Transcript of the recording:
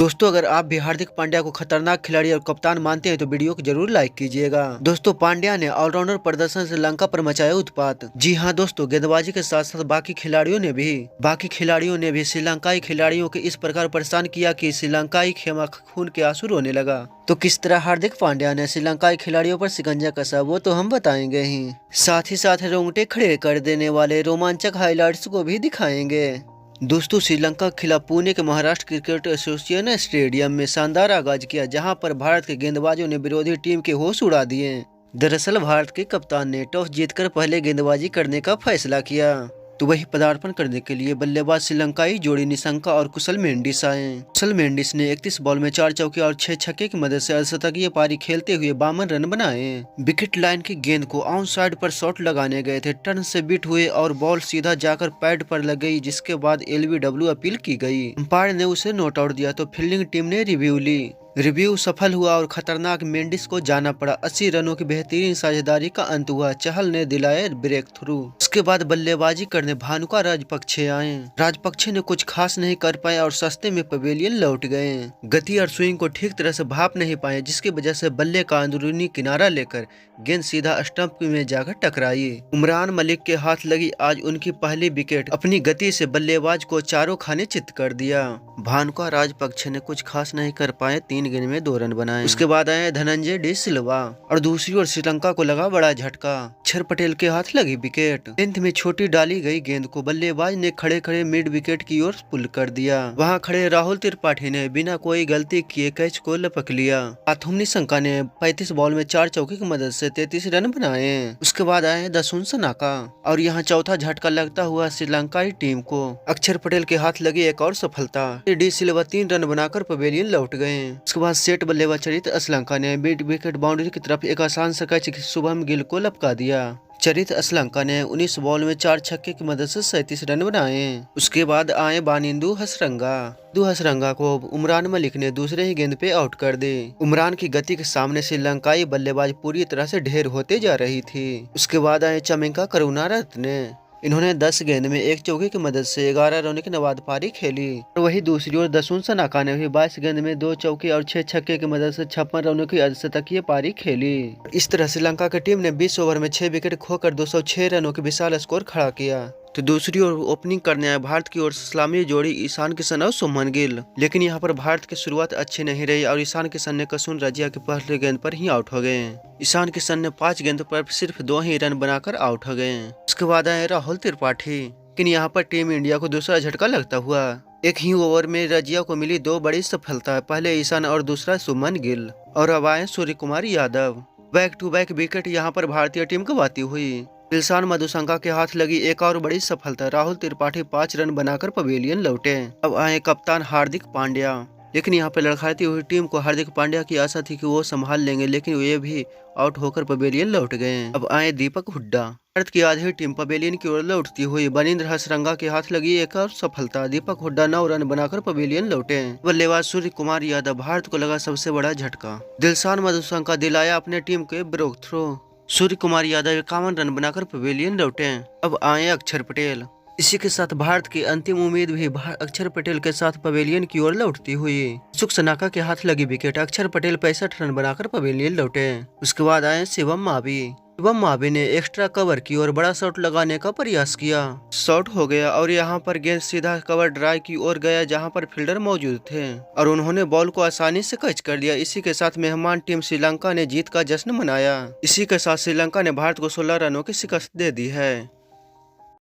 दोस्तों, अगर आप भी हार्दिक पांड्या को खतरनाक खिलाड़ी और कप्तान मानते हैं तो वीडियो को जरूर लाइक कीजिएगा। दोस्तों, पांड्या ने ऑलराउंडर प्रदर्शन से श्रीलंका पर मचाया उत्पात। जी हां दोस्तों, गेंदबाजी के साथ साथ बाकी खिलाड़ियों ने भी श्रीलंकाई खिलाड़ियों को इस प्रकार परेशान किया कि श्रीलंकाई खेमा खून के आंसू रोने लगा। तो किस तरह हार्दिक पांड्या ने श्रीलंकाई खिलाड़ियों पर शिकंजा कसा वो तो हम बताएंगे ही। साथ ही साथ रोंगटे खड़े कर देने वाले रोमांचक हाईलाइट्स को भी दिखाएंगे। दोस्तों, श्रीलंका के खिलाफ पुणे के महाराष्ट्र क्रिकेट एसोसिएशन स्टेडियम में शानदार आगाज किया, जहां पर भारत के गेंदबाजों ने विरोधी टीम के होश उड़ा दिए। दरअसल भारत के कप्तान ने टॉस जीतकर पहले गेंदबाजी करने का फैसला किया, तो वही पदार्पण करने के लिए बल्लेबाज श्रीलंकाई जोड़ी निशंका और कुशल मेंडिस आए। कुशल मेंडिस ने 31 बॉल में 4 चौके और 6 छक्के की मदद से अर्धशतकीय पारी खेलते हुए 52 रन बनाए। विकेट लाइन की गेंद को ऑन साइड पर शॉट लगाने गए थे, टर्न से बीट हुए और बॉल सीधा जाकर पैड पर लग गई, जिसके बाद LBW अपील की गई। अंपायर ने उसे नॉट आउट दिया तो फील्डिंग टीम ने रिव्यू ली। रिव्यू सफल हुआ और खतरनाक मेंडिस को जाना पड़ा। 80 रनों की बेहतरीन साझेदारी का अंत हुआ। चहल ने दिलाए ब्रेक थ्रू। उसके बाद बल्लेबाजी करने भानुका राजपक्षे आए। राजपक्षे ने कुछ खास नहीं कर पाए और सस्ते में पवेलियन लौट गए। गति और स्विंग को ठीक तरह से भाप नहीं पाए, जिसकी वजह से बल्ले का अंदरूनी किनारा लेकर गेंद सीधा स्टंप में जाकर टकराई। उमरान मलिक के हाथ लगी आज उनकी पहली विकेट। अपनी गति से बल्लेबाज को चारों खाने चित कर दिया। भानुका राजपक्षे ने कुछ खास नहीं कर पाए, 3 गेंद में 2 रन बनाए। उसके बाद आए धनंजय डी सिल्वा और दूसरी ओर श्रीलंका को लगा बड़ा झटका। अक्षर पटेल के हाथ लगी विकेट। 10th में छोटी डाली गई गेंद को बल्लेबाज ने खड़े खड़े मिड विकेट की ओर पुल कर दिया। वहां खड़े राहुल त्रिपाठी ने बिना कोई गलती किए कैच को लपक लिया। अथुम निशंका ने 35 बॉल में 4 चौके की मदद से 33 रन बनाए। उसके बाद आए दसुन सनाका और यहाँ चौथा झटका लगता हुआ श्रीलंकाई टीम को। अक्षर पटेल के हाथ लगी एक और सफलता। डी सिल्वा 3 रन बनाकर पवेलियन लौट गए। उसके बाद सेट बल्लेबाज चरित असलंका ने मिड विकेट बाउंड्री की तरफ एक आसान सा कैच शुभम गिल को लपका दिया। चरित असलंका ने 19 बॉल में 4 छक्के की मदद से 37 रन बनाए। उसके बाद आए बानिंदु हसरंगा को उमरान मलिक ने दूसरे ही गेंद पे आउट कर दी। उमरान की गति के सामने श्रीलंकाई बल्लेबाज पूरी तरह से ढेर होते जा रही थी। उसके बाद आए चमिंका करुणारत्ने। इन्होंने 10 गेंद में 1 चौके की मदद से 11 रनों की नवाद पारी खेली। और वही दूसरी ओर दसुन सनाका ने भी 22 गेंद में 2 चौके और 6 छक्के की मदद से 56 रनों की अर्धशतकीय पारी खेली। इस तरह श्रीलंका की टीम ने 20 ओवर में 6 विकेट खोकर 206 रनों की विशाल स्कोर खड़ा किया। तो दूसरी ओर ओपनिंग करने आए भारत की ओर इस्लामी जोड़ी ईशान किशन और शुभमन गिल। लेकिन यहाँ पर भारत की शुरुआत अच्छी नहीं रही और ईशान किशन ने कसुन रजिया के पहले गेंद पर ही आउट हो गए। ईशान किशन ने 5 गेंद पर सिर्फ 2 ही रन बनाकर आउट हो गए। उसके बाद आए राहुल त्रिपाठी। लेकिन यहाँ पर टीम इंडिया को दूसरा झटका लगता हुआ। एक ही ओवर में रजिया को मिली 2 बड़ी सफलता, पहले ईशान और दूसरा शुभमन गिल। और अब आए Surya Kumar Yadav. Back to back wicket यहाँ पर भारतीय टीम गंवाती हुई। दिलशान मधुशंका के हाथ लगी एक और बड़ी सफलता। राहुल त्रिपाठी 5 रन बनाकर पवेलियन लौटे। अब आए कप्तान हार्दिक पांड्या। लेकिन यहाँ पे लड़खड़ाती हुई टीम को हार्दिक पांड्या की आशा थी कि वो संभाल लेंगे, लेकिन वे भी आउट होकर पवेलियन लौट गए। अब आए दीपक हुड्डा। भारत की आधी टीम पवेलियन की ओर लौटती हुई। बनिंद्र हसरंगा के हाथ लगी एक और सफलता। दीपक हुड्डा 9 रन बनाकर पवेलियन लौटे। बल्लेबाज सूर्य कुमार यादव। भारत को लगा सबसे बड़ा झटका। दिलशान मधुशंका दिलाया अपने टीम के ब्रेक थ्रू। सूर्य कुमार यादव 51 रन बनाकर पवेलियन लौटे। अब आए अक्षर पटेल। इसी के साथ भारत की अंतिम उम्मीद भी अक्षर पटेल के साथ पवेलियन की ओर लौटती हुई। सुख सनाका के हाथ लगी विकेट। अक्षर पटेल 65 रन बनाकर पवेलियन लौटे। उसके बाद आए शिवम मावी ने एक्स्ट्रा कवर की ओर बड़ा शॉट लगाने का प्रयास किया। शॉट हो गया और यहाँ पर गेंद सीधा कवर ड्राई की ओर गया, जहाँ पर फील्डर मौजूद थे और उन्होंने बॉल को आसानी से कैच कर लिया। इसी के साथ मेहमान टीम श्रीलंका ने जीत का जश्न मनाया। इसी के साथ श्रीलंका ने भारत को 16 रनों की शिकस्त दे दी है।